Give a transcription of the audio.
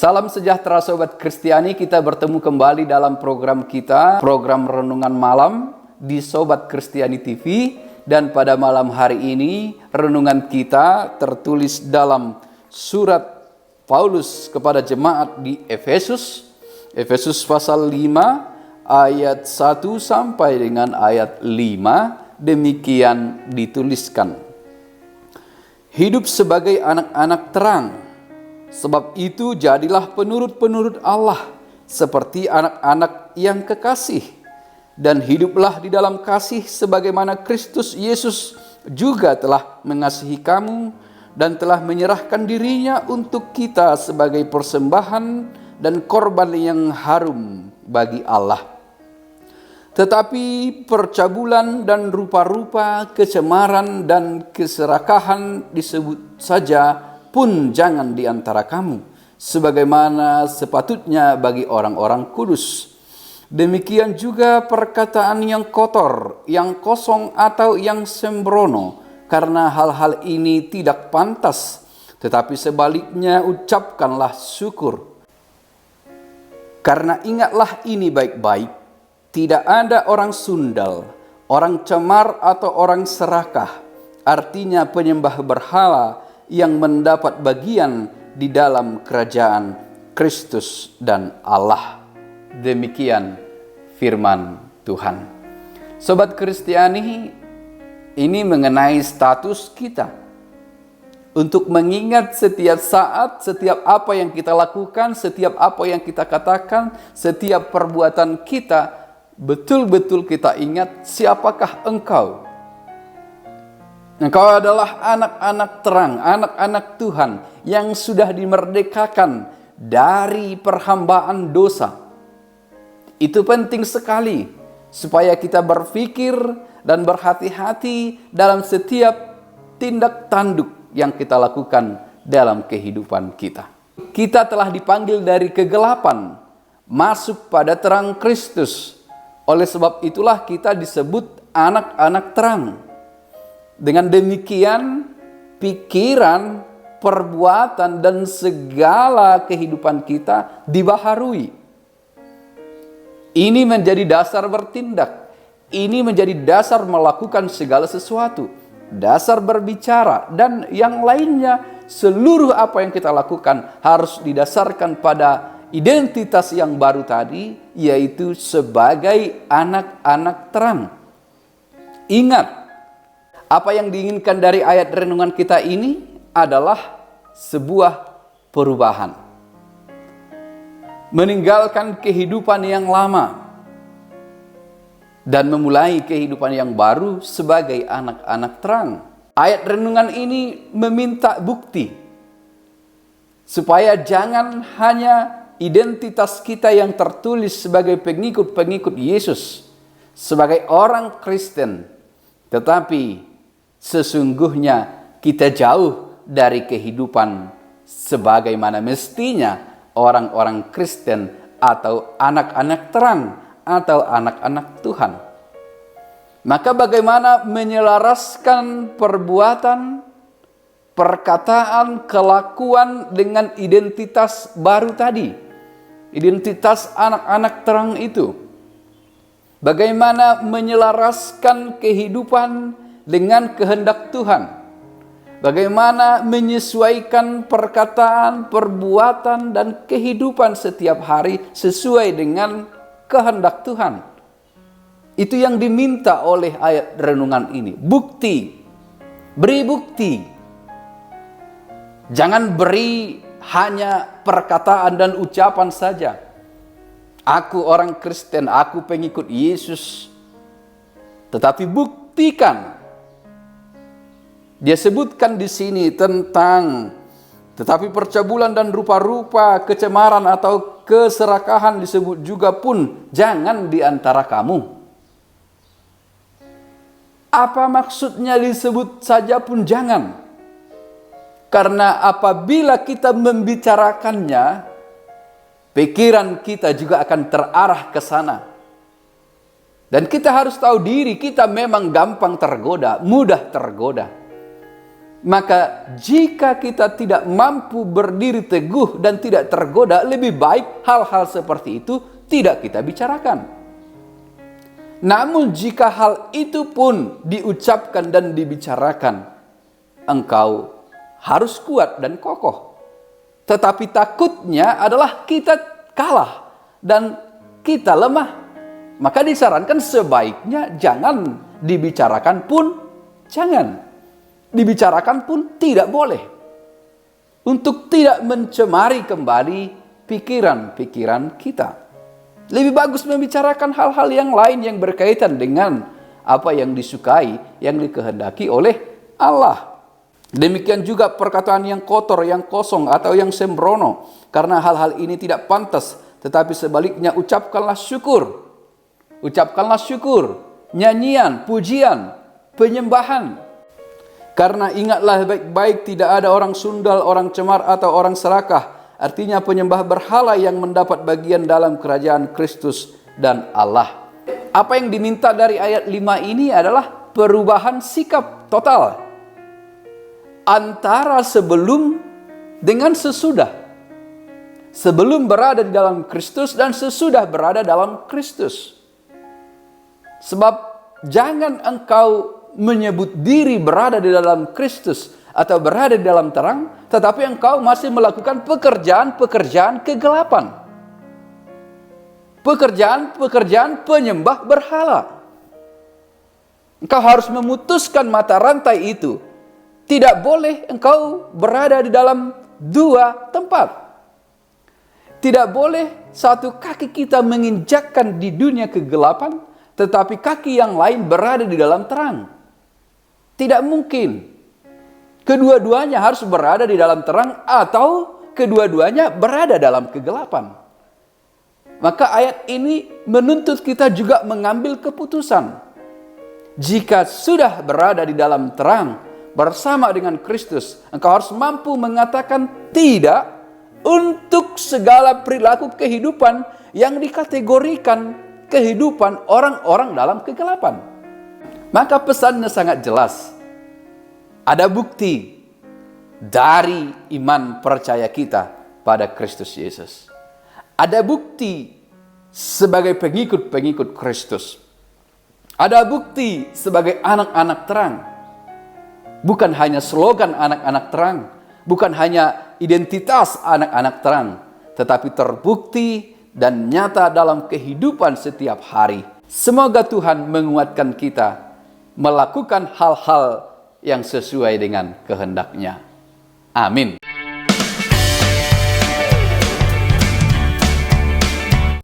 Salam sejahtera Sobat Kristiani, kita bertemu kembali dalam program kita, program Renungan Malam di Sobat Kristiani TV. Dan pada malam hari ini, renungan kita tertulis dalam surat Paulus kepada jemaat di Efesus. Efesus pasal 5 ayat 1 sampai dengan ayat 5, demikian dituliskan. Hidup sebagai anak-anak terang. Sebab itu jadilah penurut-penurut Allah seperti anak-anak yang kekasih, dan hiduplah di dalam kasih sebagaimana Kristus Yesus juga telah mengasihi kamu dan telah menyerahkan dirinya untuk kita sebagai persembahan dan korban yang harum bagi Allah. Tetapi percabulan dan rupa-rupa kecemaran dan keserakahan disebut saja pun jangan di antara kamu, sebagaimana sepatutnya bagi orang-orang kudus. Demikian juga perkataan yang kotor, yang kosong atau yang sembrono, karena hal-hal ini tidak pantas, tetapi sebaliknya ucapkanlah syukur. Karena ingatlah ini baik-baik, tidak ada orang sundal, orang cemar atau orang serakah, artinya penyembah berhala, yang mendapat bagian di dalam kerajaan Kristus dan Allah. Demikian firman Tuhan. Sobat Kristiani, ini mengenai status kita. Untuk mengingat setiap saat, setiap apa yang kita lakukan, setiap apa yang kita katakan, setiap perbuatan kita, betul-betul kita ingat siapakah engkau. Engkau adalah anak-anak terang, anak-anak Tuhan yang sudah dimerdekakan dari perhambaan dosa. Itu penting sekali supaya kita berpikir dan berhati-hati dalam setiap tindak tanduk yang kita lakukan dalam kehidupan kita. Kita telah dipanggil dari kegelapan masuk pada terang Kristus. Oleh sebab itulah kita disebut anak-anak terang. Dengan demikian, pikiran, perbuatan, dan segala kehidupan kita dibaharui. Ini menjadi dasar bertindak. Ini menjadi dasar melakukan segala sesuatu. Dasar berbicara, dan yang lainnya, seluruh apa yang kita lakukan harus didasarkan pada identitas yang baru tadi, yaitu sebagai anak-anak terang. Ingat, apa yang diinginkan dari ayat renungan kita ini adalah sebuah perubahan. Meninggalkan kehidupan yang lama dan memulai kehidupan yang baru sebagai anak-anak terang. Ayat renungan ini meminta bukti supaya jangan hanya identitas kita yang tertulis sebagai pengikut-pengikut Yesus, sebagai orang Kristen, tetapi sesungguhnya kita jauh dari kehidupan sebagaimana mestinya orang-orang Kristen atau anak-anak terang atau anak-anak Tuhan. Maka bagaimana menyelaraskan perbuatan, perkataan, kelakuan dengan identitas baru tadi, identitas anak-anak terang itu? Bagaimana menyelaraskan kehidupan dengan kehendak Tuhan? Bagaimana menyesuaikan perkataan, perbuatan, dan kehidupan setiap hari sesuai dengan kehendak Tuhan? Itu yang diminta oleh ayat renungan ini. Bukti. Beri bukti. Jangan beri hanya perkataan dan ucapan saja. Aku orang Kristen, aku pengikut Yesus. Tetapi buktikan. Dia sebutkan di sini tentang tetapi percabulan dan rupa-rupa kecemaran atau keserakahan disebut juga pun jangan di antara kamu. Apa maksudnya disebut saja pun jangan? Karena apabila kita membicarakannya, pikiran kita juga akan terarah ke sana. Dan kita harus tahu diri, kita memang gampang tergoda, mudah tergoda. Maka jika kita tidak mampu berdiri teguh dan tidak tergoda, lebih baik hal-hal seperti itu tidak kita bicarakan. Namun jika hal itu pun diucapkan dan dibicarakan, engkau harus kuat dan kokoh. Tetapi takutnya adalah kita kalah dan kita lemah. Maka disarankan sebaiknya jangan dibicarakan pun jangan. Dibicarakan pun tidak boleh. Untuk tidak mencemari kembali pikiran-pikiran kita. Lebih bagus membicarakan hal-hal yang lain yang berkaitan dengan apa yang disukai, yang dikehendaki oleh Allah. Demikian juga perkataan yang kotor, yang kosong, atau yang sembrono. Karena hal-hal ini tidak pantas, tetapi sebaliknya ucapkanlah syukur. Ucapkanlah syukur, nyanyian, pujian, penyembahan. Karena ingatlah baik-baik, tidak ada orang sundal, orang cemar, atau orang serakah. Artinya penyembah berhala yang mendapat bagian dalam kerajaan Kristus dan Allah. Apa yang diminta dari ayat 5 ini adalah perubahan sikap total. Antara sebelum dengan sesudah. Sebelum berada di dalam Kristus dan sesudah berada dalam Kristus. Sebab jangan engkau menyebut diri berada di dalam Kristus atau berada di dalam terang, tetapi engkau masih melakukan pekerjaan-pekerjaan kegelapan. Pekerjaan-pekerjaan penyembah berhala. Engkau harus memutuskan mata rantai itu. Tidak boleh engkau berada di dalam dua tempat. Tidak boleh satu kaki kita menginjakkan di dunia kegelapan, tetapi kaki yang lain berada di dalam terang. Tidak mungkin. Kedua-duanya harus berada di dalam terang atau kedua-duanya berada dalam kegelapan. Maka ayat ini menuntut kita juga mengambil keputusan. Jika sudah berada di dalam terang bersama dengan Kristus, engkau harus mampu mengatakan tidak untuk segala perilaku kehidupan yang dikategorikan kehidupan orang-orang dalam kegelapan. Maka pesannya sangat jelas. Ada bukti dari iman percaya kita pada Kristus Yesus. Ada bukti sebagai pengikut-pengikut Kristus. Ada bukti sebagai anak-anak terang. Bukan hanya slogan anak-anak terang. Bukan hanya identitas anak-anak terang. Tetapi terbukti dan nyata dalam kehidupan setiap hari. Semoga Tuhan menguatkan kita melakukan hal-hal yang sesuai dengan kehendak-Nya. Amin.